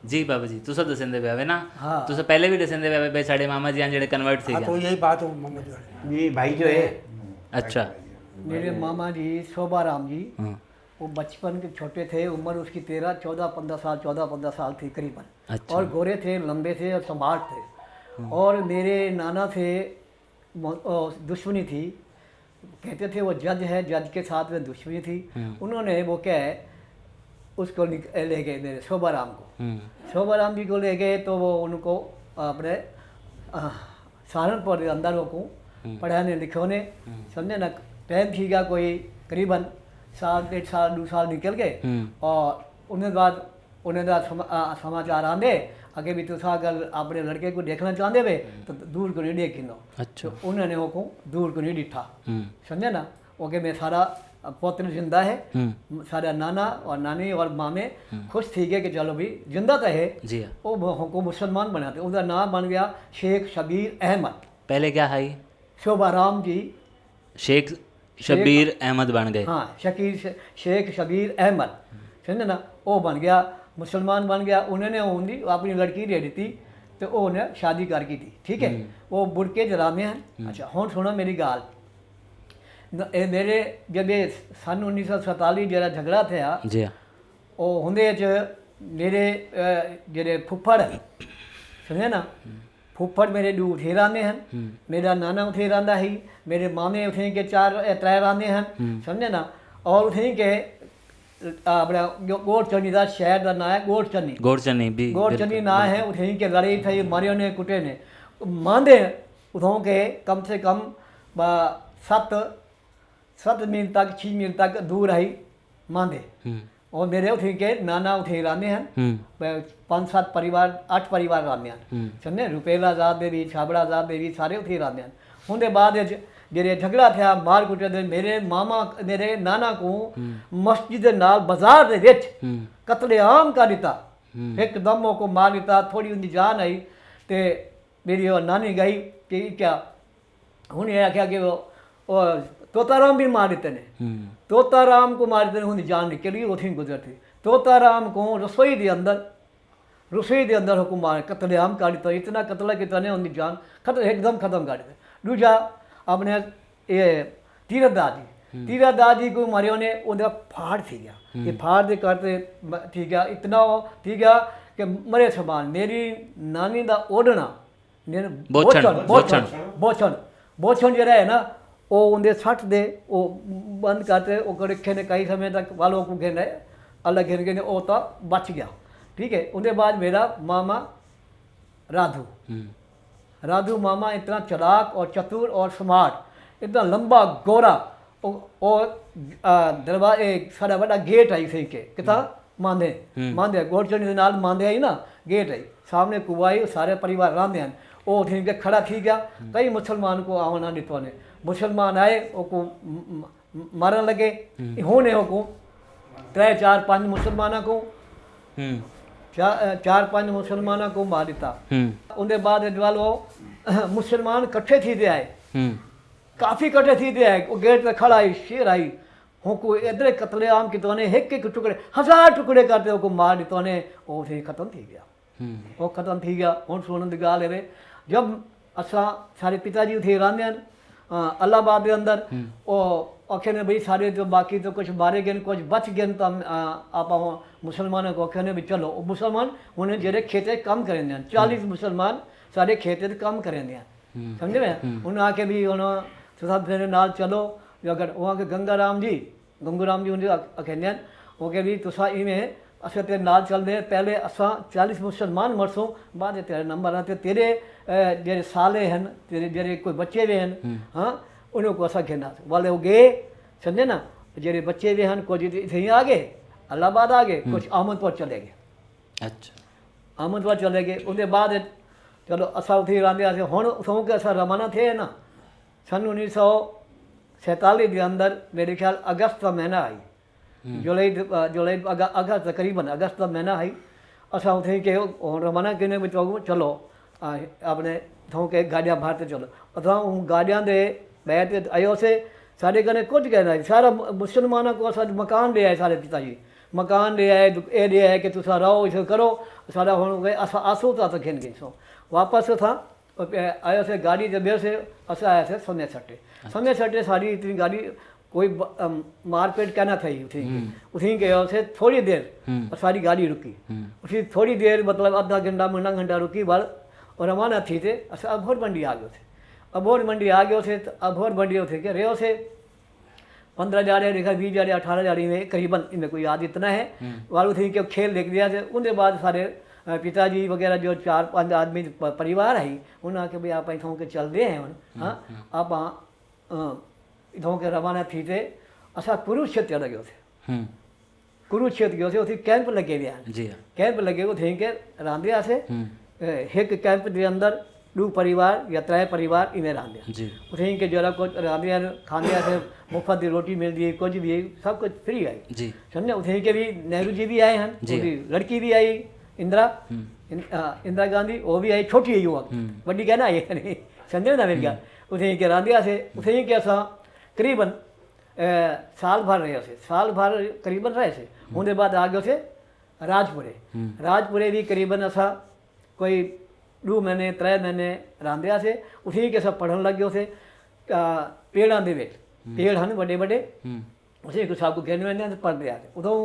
जी बाबा जी तुसा दसेंदे पे आवे ना? हाँ। तुसा पहले भी दसेंदे पे आवे भाई साढ़े मामा जी जेड़े कन्वर्ट थे हाँ तो क्या? यही बात हो मोहम्मद वाले। ये भाई जो है अच्छा मेरे मामा जी शोभाराम जी, हाँ वो बचपन के छोटे थे, उम्र उसकी 14-15 साल 14-15 साल थी करीबन, अच्छा। और गोरे थे, लंबे थे और स्मार्ट थे। और मेरे नाना से दुश्मनी थी, कहते थे वो जज है, जज के साथ में दुश्मनी थी। उन्होंने वो क्या है उसको ले गए मेरे शोभाराम को, शोभाराम जी को ले गए तो वो उनको अपने सहारनपुर के अंदर को पढ़ाने लिखवाने, समझे ना। टाइम थी गया कोई करीबन 1.5 2 साल निकल गए, और उन्हें बाद समाचार आंदे अगे भी तुसा अगर अपने लड़के को देखना चाहते वे तो दूर को नहीं देखिनो। अच्छा तो उन्होंने वो को दूर को नहीं दिखा, समझे ना। वो के मैं सारा पुत्र जिंदा है, सारा नाना और नानी और मामे खुश थी गए कि चलो भी जिंदा तो है जी हाँ। वो हमको मुसलमान बनाते, उसका नाम बन गया शेख शबीर अहमद। पहले क्या है? शोभाराम जी शेख शबीर अहमद बन गए। हाँ शेख शबीर अहमद, समझे ना। वो बन गया मुसलमान बन गया, उन्होंने उनकी अपनी लड़की दे दी थी तो उन्हें शादी कर की थी, ठीक है। वो बुड़के जरामे हैं। अच्छा हुण सुनो मेरी गाल, मेरे जब ये सन 1947 जरा झगड़ा थे जी हाँ। ਉਹ ਹੁੰਦੇ ਚ ਮੇਰੇ ਜਿਹੜੇ ਫੁੱਫੜ ਸਮਝੇ ਨਾ, ਫੁੱਫੜ ਮੇਰੇ ਦੂ ਉੱਥੇ ਰਹਿੰਦੇ ਹਨ, ਮੇਰਾ ਨਾਨਾ ਉੱਥੇ ਰਹਿੰਦਾ ਸੀ, ਮੇਰੇ ਮਾਮੇ ਉੱਥੇ ਕੇ 3 ਰਹਿੰਦੇ ਹਨ, ਸਮਝੇ ਨਾ। ਔਰ ਉੱਥੇ ਕੇ ਆਪਣਾ ਗੋੜਚੰਨੀ ਦਾ ਸ਼ਹਿਰ ਦਾ ਨਾਂ ਹੈ ਗੋੜਚੰਨੀ, गोरचनी भी ਗੋੜਚੰਨੀ ਨਾਂ ਹੈ। ਉੱਥੇ ਕੇ ਲੜੇ थे, मारे ने कुटे ने मांदे उठों के कम से कम 7 मील तक 6 मील तक दूर आई मांदे। और मेरे उठे के नाना उठे रहते हैं, 5-7 परिवार 8 परिवार रहते हैं, समझे। रुपेला आजाद दे भी, छाबड़ा आजाद दे भी सारे उठे रहते हैं। उनके बाद जेरे झगड़ा थे मार कुटे दे, मेरे मामा मेरे नाना को मस्जिद दे नाल बाजार दे विच कतलेआम कर दिता, एकदम को मार दिता। थोड़ी उनकी जान आई तो मेरी वो नानी गई कि क्या उन्हें आख्या कि वो तोताराम भी मार देते ने, तोताराम को मार देते उनकी जान निकली, उठी गुजर थी। तोताराम को रसोई के अंदर हुकुम मार कतलेआम कर दिता, इतना कतल किया ने उनकी जान एकदम खत्म कर दिता। दूजा अपने ये तीरदास जी को मारियो ने उनका फाड़ थी गया, ये फाड़ दे करते ठीक है, इतना ठीक है कि मरे समान। मेरी नानी का ओढ़ना बोछन जरा है ना, वो उनके सट दे वो बंद करते वो रखे ने कई समय तक वालों को घेने अलग घेन के वो तो बच गया, ठीक है। उनके बाद मेरा मामा राधू मामा इतना चालाक और चतुर और स्मार्ट, इतना लंबा गोरा, और दरबार सारा बड़ा गेट आई सही के कितना ਮਾਂਦੇ ਮਾਂਦੇ ਗੋਲਚਣੀ ਦੇ ਨਾਲ ਮਾਂਦੇ ਆਈ ਨਾ ਗੇਟ ਹੈ ਸਾਹਮਣੇ ਕੁਆ ਹੀ ਸਾਰੇ ਪਰਿਵਾਰ ਰਹਿੰਦੇ ਹਨ ਉਹ ਠੀਕ ਕੇ ਖੜਾ ਥी गया कई मुसलमान को आना ॾिठो ने मुसलमान आए वो को मारन लगे होने हो को 3-4-5 मुसलमाना को 4-5 मुसलमाना को मार दिता उनके बाद जवालो मुसलमान इकट्ठे थी दे आए काफ़ी इकट्ठे थी दे आए वो गेट पे खड़ा आई शेर आई हो को इधर कतलेआम की तो ने एक टुकड़े 1000 टुकड़े करते को मार दितो ने वो थे खत्म थी गया वो खत्म थी गया हुण सुनन दी गाल है जब असा सारे पिताजी थे रहंदे अल्लाहबाद के अंदर वो आखे ने भाई सारे तो बाकी तो कुछ मारे गए कुछ बच गए तो आप मुसलमानों को आखे ने भी चलो मुसलमान उन्हें जेरे खेते काम करेंगे 40 मुसलमान सारे खेते काम करेंगे समझे में उन्हें आके भी उन्होंने सब मेरे नाल चलो अगर वहाँ के गंगाराम जी उन्हें आखेंगे वो कह भी तुसा इवें असा तेरे नाल चलते पहले असा 40 मुसलमान मरसों बाद तेरे नंबर आते तेरे जेरे साले हैं तेरे जेरे कोई बच्चे भी हैं हाँ उन्हें को असा घेना वाले वो गए समझे ना जेरे बच्चे भी हैं कुछ इतने आ गए अल्लाहबाद आ गए कुछ अहमदपुर चले गए अच्छा अहमदपुर चले गए उनके बाद चलो असा उठी रहंदे हुण सौ के असा रवाना थे ना सन 1947 के अंदर मेरे ख्याल अगस्त का महीना आई जुलाई अगस्त तकरीबन अगस्त का महीना आई असा उठे के रवाना करने में चलो अपने थों के गाड़ियाँ भारते चलो असा गाड़ियाँ दे बैठ आयो से साढ़े कने कुछ कहना है सारा मुसलमानों को असा मकान ले आए सारे पिताजी मकान ले आए ये ले आए कि तुसा रहो इसे करो सारा हुण गए असा आसो था तो खेन गई सो वापस था आयो से गाड़ी जब से असा आया से समय सटे सारी इतनी गाड़ी कोई मारपीट कहना थी उठी गए से थोड़ी देर सारी गाड़ी रुकी उसी थोड़ी देर मतलब आधा घंटा मुन्ना घंटा रुकी बार और रवाना थी थे असा अभोर मंडी आ गए थे अभोर मंडी आ गए थे तो अभोर मंडी थे कि रहो से 15 जाड़े लिखा 20 जाड़े 18 जाड़ी में करीबन इनमें कोई याद इतना है वालू थी कि खेल देख दिया थे उनके बाद सारे पिताजी वगैरह जो 4-5 आदमी परिवार है उन्हें आके भाई आप इतों के चलते हैं हाँ आप इतों के रवाना थी थे असा कुरुक्षेत्र चले गए थे कुरुक्षेत्र गए थे उसे कैंप लगे हुए हैं जी कैंप लगे हुए थे के रांधिया से एक कैंप के अंदर 2 परिवार या 3 परिवार इन्हें रांधिया जी उठे के जरा कुछ रांधिया खाने से मुफ्त की रोटी मिलती है कुछ भी सब कुछ फ्री आई जी समझे उठे के भी नेहरू जी भी आए हैं उनकी लड़की भी आई इंदिरा गांधी वो भी आई छोटी है युवा बड़ी कहना आई नहीं समझे ना मेरी गल उठे के रांधिया से उठे के असा करीबन साल भर रहे थे साल भर करीबन रहे थे उनके बाद आ गए थे राजपुरे भी करीबन असा कोई 2 महीने 3 महीने रांधिया से उठी के सब पढ़न लग गए थे पेड़ां दे विच पेड़ हैं बड़े बड़े उसे कुछ आपको कहने पढ़ते आते उदों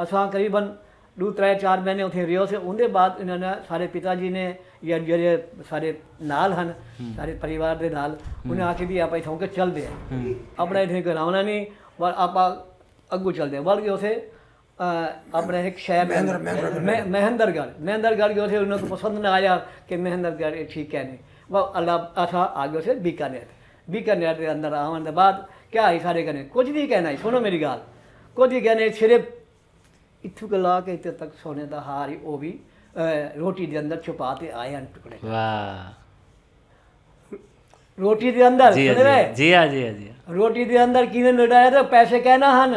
असा करीबन 2-3-4 महीने उठे रहे से उनके बाद इन्होंने सारे पिताजी ने या जेरे सारे नाल हैं सारे परिवार के नाल उन्हें आके भी आप इतों के चलते हैं अपना इतने कराना नहीं आप अगू चलते हैं बल्कि उसे अपने एक शहर महेंद्रगढ़ गए थे उन्हें पसंद ना आया कि महेंद्रगढ़ ठीक है नहीं वह अल्लाह असा आगे से बीकानेर के अंदर आने के बाद क्या है सारे कहने कुछ नहीं कहना है सुनो मेरी गाल कुछ ही कहने सिर्फ इतों के ला के इतने तक सोने का हार ही वो भी रोटी के अंदर छुपाते आए हैं टुकड़े रोटी के अंदर जी हाँ जी हाँ रोटी के अंदर किने लड़ाया तो पैसे कहना हन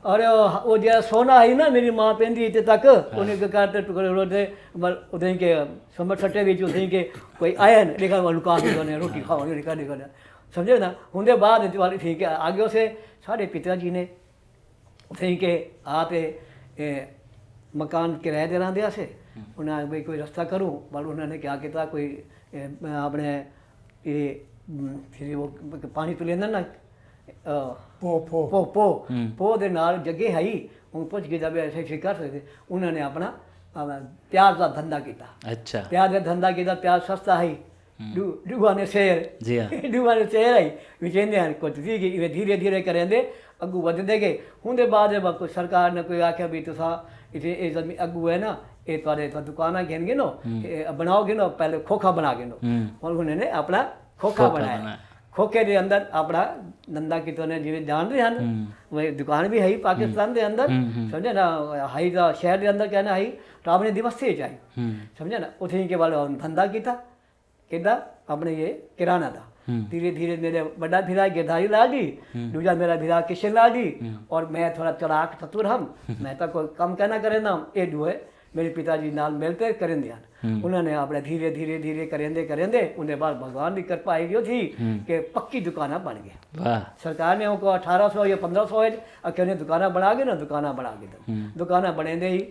और वो जो सोना है ना मेरी माँ पहनती इतने तक उन्हें के करते टुकड़े रोटे उधर के समझ सटे भी उधर के कोई आए लिखा लुका के रोटी खाओ लिखा समझे ना उनके बाद वाली ठीक है आगे से सारे पिताजी ने उठे के आते मकान किराए दे रहा से उन्हें भाई कोई रास्ता करूँ पर उन्होंने क्या किया कोई अपने ये फिर वो पानी तो लेना ना पो दे नाल जगह है ही हूँ पुछ के जब ऐसे कर सकते उन्होंने अपना प्याज का धंधा किया अच्छा प्याज का धंधा किया प्याज सस्ता है डूबा ने शेर जी हाँ डूबा ने शेर है विचेंदे हैं कुछ थी धीरे धीरे करेंगे अगू बढ़ते गए उनके बाद कोई सरकार ने कोई आख्या भी तुसा इतने अगू है ना ये थोड़े तो दुकाना घेनगे नो बनाओगे नो पहले खोखा बना गे नो और उन्होंने अपना खोखा बनाया ਖੋਖੇ ਦੇ ਅੰਦਰ ਆਪਣਾ ਧੰਦਾ ਕੀਤਾ ਨੇ, ਜਿਵੇਂ ਜਾਣਦੇ ਹਨ ਉਹ ਦੁਕਾਨ ਵੀ ਹੈ ਪਾਕਿਸਤਾਨ ਦੇ ਅੰਦਰ, ਸਮਝੇ ਨਾ, ਹਾਈ ਦਾ ਸ਼ਹਿਰ ਦੇ ਅੰਦਰ कहना है तो आपने दिवस से चाहिए, समझे ना, उठे के बाद धंधा किया किदा अपने ये किराना था। धीरे धीरे मेरे बड़ा भिरा गिरधारी लाल जी, दूसरा मेरा भिरा किशन लाल जी, और मैं थोड़ा चलाक चतुर हम, मैं तो कोई कम कहना करे ना, ये जो है मेरे पिताजी नाल मिलते करें दिया, उन्होंने अपने धीरे धीरे धीरे करेंदे उन्हें बाद भगवान की कृपा आई थी कि पक्की दुकाना बन गई। वाह, सरकार ने उनको 1800 या 1500 है अकेले दुकाना बना गए ना, दुकाना बना गए, दुकाना बने दे ही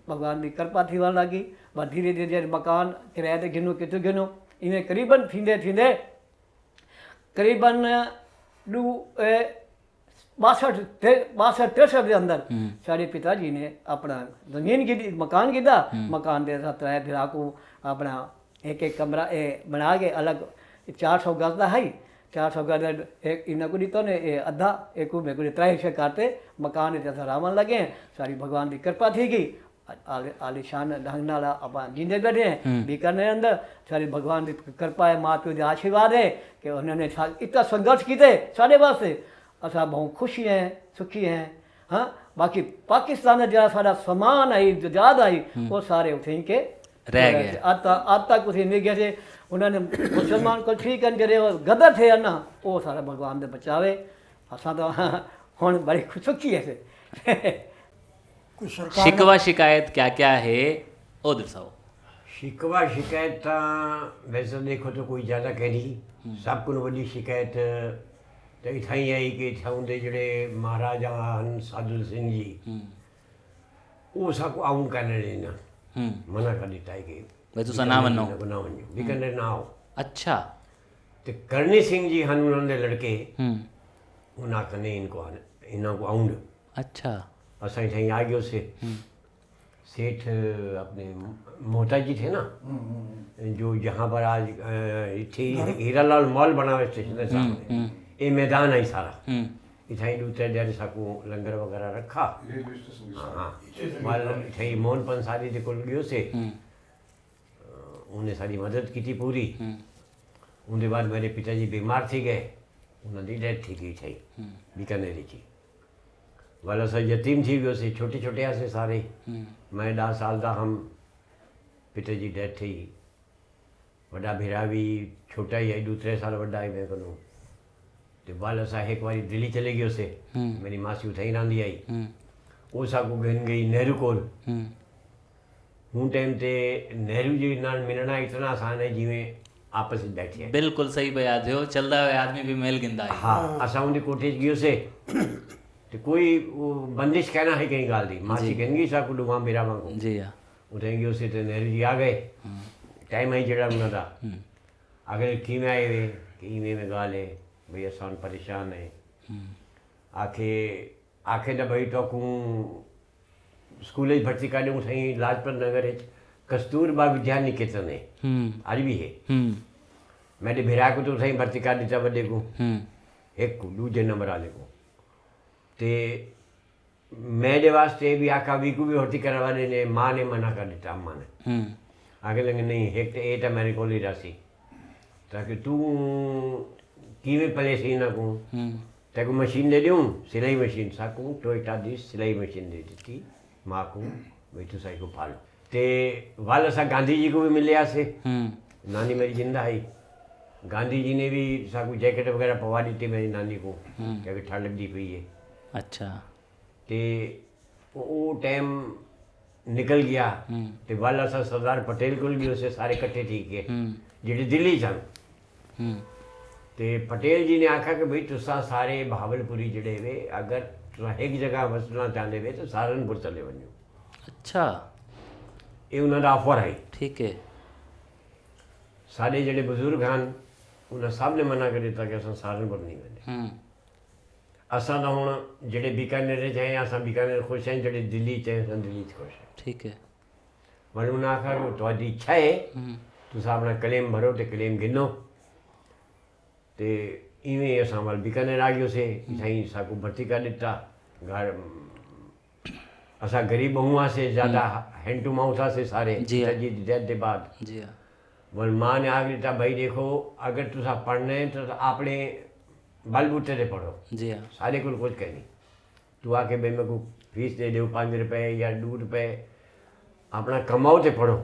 भगवान की कृपा थी वन लगी। बस धीरे धीरे मकान किराए ते गिनो कितों गिनो इन्हें करीबन थींदे थींदे करीबन 62-63 के अंदर सारे पिताजी ने अपना जमीन की मकान किया, मकान के साथ त्रै फिरा को अपना एक एक कमरा बना के अलग 400 गज का है, 400 गज एक इन्हें को दिता ने अद्धा एक को मेरे को त्रै हिस्से करते मकान जैसा रावण लगे। सारी भगवान की कृपा थी कि आलिशान ढंग नाल आप जींदे बैठे हैं बीकानेर अंदर। सारी भगवान की कृपा है, माँ प्यो के आशीर्वाद है कि उन्होंने इतना संघर्ष किए साढ़े वास्ते, असा बहुत खुशी हैं सुखी हैं। हाँ, बाकी पाकिस्तान जरा सारा समान आई जजाद आई वो सारे उठे के रह गए, आज तक उठे नहीं गए। उन्होंने मुसलमान को ठीक है जरे गदर थे ना, वो सारा भगवान ने बचावे। असा तो हुण बड़ी सुखी है। कुछ सरकार शिकवा शिकायत क्या क्या है वो दसाओ। शिकवा शिकायत ਤਾਂ वैसे देखो तो कोई ज़्यादा कह नहीं, सब को वही शिकायत तो इतना ही आई कि इतना उनके जड़े महाराजा हन साधु सिंह जी वो सबको आउं करने लेना मना कर दिता है कि भाई तुसा ना मनो, ना मनो बीकानेर ना आओ। अच्छा, तो करणी सिंह जी हन उन्होंने लड़के उन्हें कने इनको आउं। अच्छा, असा इतना आ गयो से सेठ अपने मोहता जी थे ना, जो यहाँ पर आज हीरालाल मॉल बना हुआ स्टेशन के सामने, ये मैदान है सारा, इतना ही दूसरे डेरे साकू लंगर वगैरह रखा। हाँ, माल इतना ही मोहन पंसारी के कोल गयो से उन्हें सारी मदद की थी पूरी। उनके बाद मेरे पिताजी बीमार थी गए, उन्होंने डेथ थी गई थी बीकानेर की वाला सा यतीम थी गयो से, छोटे छोटे ऐसे सारे। मैं 10 साल का हम पिताजी डेथ थी, वड्डा भेरा भी छोटा ही है, दूसरे साल वड्डा है मैं को। तो वाला सा एक बारी दिल्ली चले गयो से, मेरी मासी उठाई रांधी आई वो सा को गन गई नेहरू कोल। हूँ टाइम ते नेहरू जी नाल मिलना इतना आसान है जिमें आपस में बैठे हैं। बिल्कुल सही बयान हो, चलता हुआ आदमी भी मेल गिंदा है। हाँ, असा उनके कोठे गयो से तो कोई वो बंदिश कहना है कहीं गाल दी, मासी कहेंगी सा कुछ वहाँ मेरा मांगो जी हाँ, उठेंगे उसे तो नेहरू जी आ गए, टाइम ही जड़ा उन्होंने था अगर की में आए हुए कि में गाल है भई असान परेशान है। आखे न भाई तो को स्कूल भर्ती कर दूँ सही लाजपत नगर कस्तूरबा विद्या निकेतन है आज भी है। मैंने भिरा को तो सही भर्ती कर दिता बड़े को एक को दूजे नंबर वाले को, ते मेरे वास्ते भी आखा वी को भी भर्ती करवाने ने माँ ने मना कर दिता। अम्मा ने आगे लगे नहीं एक तो ये मेरे को ही राशि ताकि तू किवें पले सी ना को तेको मशीन दे दूँ सिलाई मशीन साकू टोयोटा दी सिलाई मशीन दे दी माँ को भाई तू सही को पालो। ते वाल असा गांधी जी को भी मिले से, नानी मेरी जिंदा है, गांधी जी ने भी साकू जैकेट वगैरह पवा दी थी मेरी नानी को क्योंकि ठंड लगती पई है। अच्छा, ते वो टाइम निकल गया ते वाला सा सरदार पटेल को भी उसे सारे इकट्ठे थी के जेडे दिल्ली सन। ते पटेल जी ने आखा कि भाई तुसा सारे बहावलपुरी जड़े वे अगर तुसा एक जगह वसना चाहते वे तो सहारनपुर चले वनो। अच्छा, ये उन्होंने ऑफर है। ठीक है, सारे जड़े बुजुर्ग हैं उन्हें सब ने मना कर दिता कि अस सहारनपुर नहीं बने। असा तो हूँ जड़े बीकानेर च हैं असा बीकानेर खुश हैं, जड़े दिल्ली च हैं दिल्ली च खुश हैं। ठीक है, मतलब उन्हें आखा कि तुहाडी इच्छा है तुस अपना क्लेम भरो तो क्लेम गिनो। तो इवें असा वाल बीकानेर आ गयो से इसाई साकू भर्ती कर दिता। घर असा गरीब हुआ से ज़्यादा हैंड टू माउथ से सारे जी हाँ। जी डेथ के बाद जी हाँ, बोल माँ ने आगे लिखा भाई देखो अगर तुसा पढ़ने तो अपने बलबूते से पढ़ो जी हाँ सारे को कुछ कहनी तू आके भाई मेरे को फीस दे दो 5 रुपए या 2 रुपए अपना कमाओ तो पढ़ो।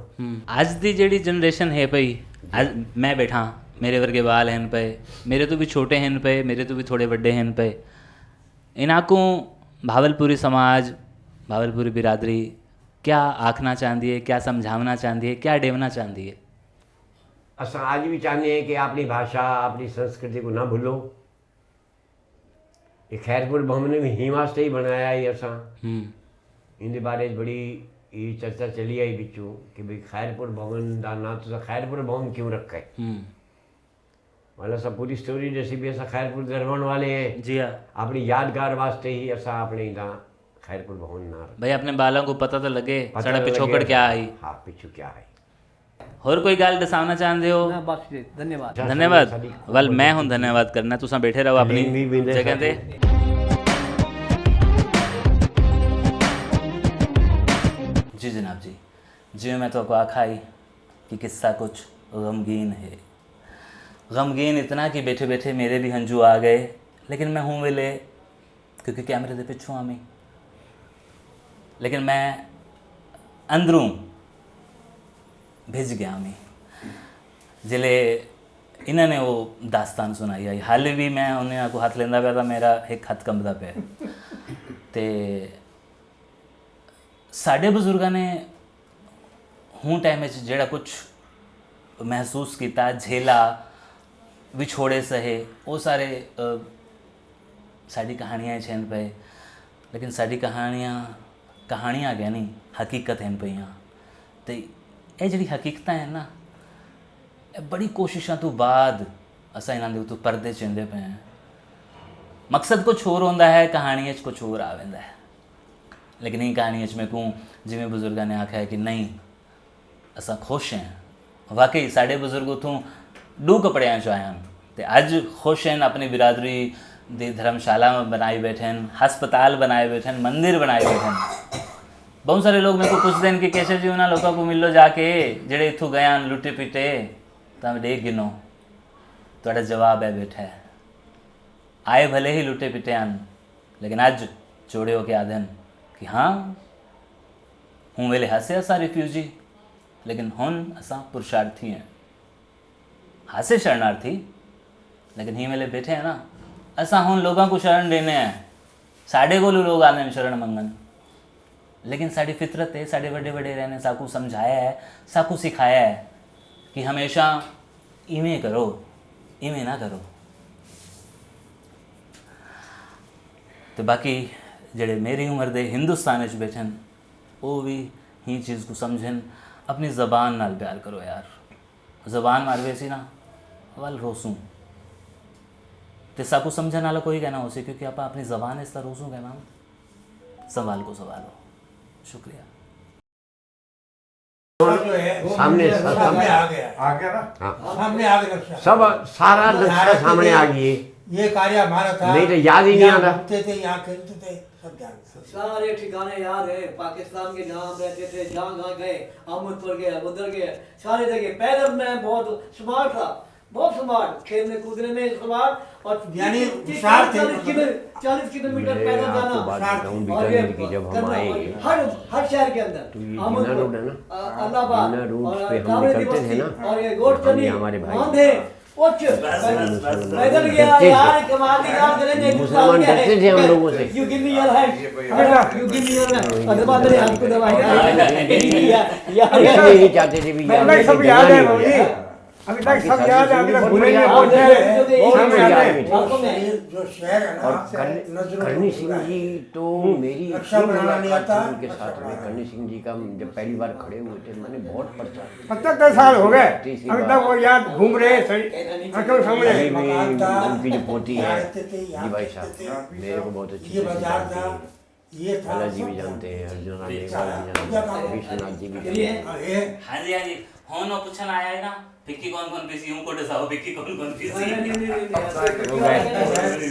आज दी जेड़ी जनरेशन है पई आज मैं बैठा मेरे वर्गे बाल हैं पे मेरे तो भी छोटे हैं पे मेरे तो भी थोड़े बड़े हैं पे इनाकू भावलपुरी समाज भावलपुरी बिरादरी क्या आखना चाहती है, क्या समझावना चाहती है, क्या डेवना चाहती है? असा आज भी चाहते हैं कि अपनी भाषा अपनी संस्कृति को ना भूलो। ये खैरपुर भवन ने भी ही वास्ते ही बनाया है असा इन बारे बड़ी ये चर्चा चली आई बिचू कि भाई खैरपुर भवन का ना तो खैरपुर भवन क्यों रखा है मतलब सब पूरी स्टोरी जैसी भी ऐसा खैरपुर दरबार वाले हैं जी हाँ अपनी यादगार वास्ते ही ऐसा अपने इधर खैरपुर भवन ना भाई अपने बालों को पता तो लगे पता साढ़ा लगे पिछोकड़ क्या आई हाँ पिछू क्या है और कोई गाल दसावना चाहते हो? ना बस जी, धन्यवाद। धन्यवाद वल मैं हूँ धन्यवाद करना तुसा बैठे रहो अपनी कलीम भी बिंदे जगह पे। जी जनाब जी जी मैं तो आपको आखा ही कि किस्सा कुछ गमगीन है गमगीन इतना कि बैठे बैठे मेरे भी हंजू आ गए लेकिन मैं हूँ वेले क्योंकि कैमरे दे पिछू आमी लेकिन मैं अंदरों भिज गया मैं जिले इन्होंने वो दास्तान सुनाई आई हाल भी मैं उन्हें को हाथ लेंदा पाया था मेरा एक हाथ कंबदा पे ते साढ़े बुजुर्गों ने हूँ टाइम जेड़ा कुछ महसूस किया झेला विछोड़े सहे वो सारे साड़ी कहानियाँ छन पे लेकिन साड़ी कहानियाँ गया नहीं हकीकत हैं पईयाँ तो ये जी हकीकत है ना बड़ी कोशिशों तो बाद असा इन्होंने उत्तों परदे चेंदे पे हैं मकसद कुछ होर होंदा है कहानी कुछ होर आ वेंदा है लेकिन ये कहानी में कहूँ जिमें बुजुर्गों ने आख्या है कि नहीं असा खुश हैं वाकई साढ़े बुजुर्ग उतों डू कपड़ियाँ चो आया तो अज खुश हैं अपनी बिरादरी दी धर्मशाला बनाई बैठे हस्पताल बनाए बैठे मंदिर बनाए बैठे बहुत सारे लोग मेरे को पूछते हैं कि कैसे जी उन्होंने लोगों को मिलो जाके जेड़े इतों गया लुटे पिटे तो देख गिनो थोड़ा जवाब है बैठा है आए भले ही लुटे पिटे आन लेकिन अज जोड़े हो के आदन कि हाँ हूँ वेले हासे असा रिफ्यूजी लेकिन हुन असा पुरुषार्थी हैं हासे शरणार्थी लेकिन ही वेले बैठे हैं ना असा हुन लोगों को शरण देने हैं साढ़े को लोग आने शरण मंगन लेकिन साड़ी फितरत है साढ़े बड़े बड़े रहने साकू समझाया है साकू सिखाया है कि हमेशा इवें करो इवें ना करो तो बाकी जड़े मेरी उम्र दे हिंदुस्तान च बैठन वो भी ही चीज़ को समझन अपनी ज़बान नाल प्यार करो यार ज़बान मार वैसी ना वाल रोसूं तो साकू समझने वाला कोई कहना हो से क्योंकि आप अपनी ज़बान इस तरह रोसूं कहना सवाल को सवालो शुक्रिया जो है सामने सामने आ गया हाँ सामने आ गया नक्शा सब सारा नक्शा सामने आ गई है ये कार्य हमारा था नहीं तो याद ही नहीं यहाँ आता। घूमते थे यहाँ खेलते थे सब जानते थे। सारे ठिकाने याद है पाकिस्तान के जहाँ हम रहते थे जहाँ गए अहमदपुर गए उधर गए सारे जगह पहले मैं बहुत स्मार्ट था बहुत स्मार्ट खेलने कूदने में स्मार्ट और यानी होशियार थे 40 किलोमीटर मैं पैदल आपको जाना बात बताऊं और ये बीकानेर की जब हम करना, आए हर शहर के अंदर तो ये जीना रोड है ना अल्लाहाबाद जीना रोड और पे हम कावेरी निकलते थे बस्ती ना और ये गोटचनी हमारे भाई बांधे उच्च पैदल गया डरते थे। यार कमाल की बात करेंगे मुसलमान डरते थे हम लोगों से। You give me your hand you give me your hand और बाद में आपको दवाई हम इसलिए नहीं चाहते थे भी मैं यहाँ सब से याद है जंगल बाबूजी हो जाए। अभी तक सब याद है अभी तक बहुत भूले नहीं याद पहुंचे है। बहुत बहुत याद याद है है। ये जो शहर है ना और से नजरों करणी में सिंह पूरा है। जी तो मेरी नक्शा इतनी बनाना नहीं मुलाकात आता, थी उनके नक्शा साथ में बनाना। करणी सिंह जी का जब पहली बार खड़े हुए थे मैंने बहुत पढ़ा 75 साल हो गए तीसरी अभी बार। तक वो याद घूम रहे हैं सही आंखों सामने अभी भी मकान था, उनकी जो पोती है यहाँ रहते थे, यहाँ जी भाई रहते साहब थे। मेरे को बहुत अच्छी ये तरह से बाजार जानते था हैं। ये था लाला जी सब भी जानते हैं अर्जुन राम मेघवाल भी पूजा जानते का हैं विश्वनाथ जी भी जानते हैं हाँ, ये हाँ जी होन पूछन आया है ना फिक्की कौन कौन पीसी हूँ को डसाओ फिक्की कौन कौन पीसी नहीं नहीं नहीं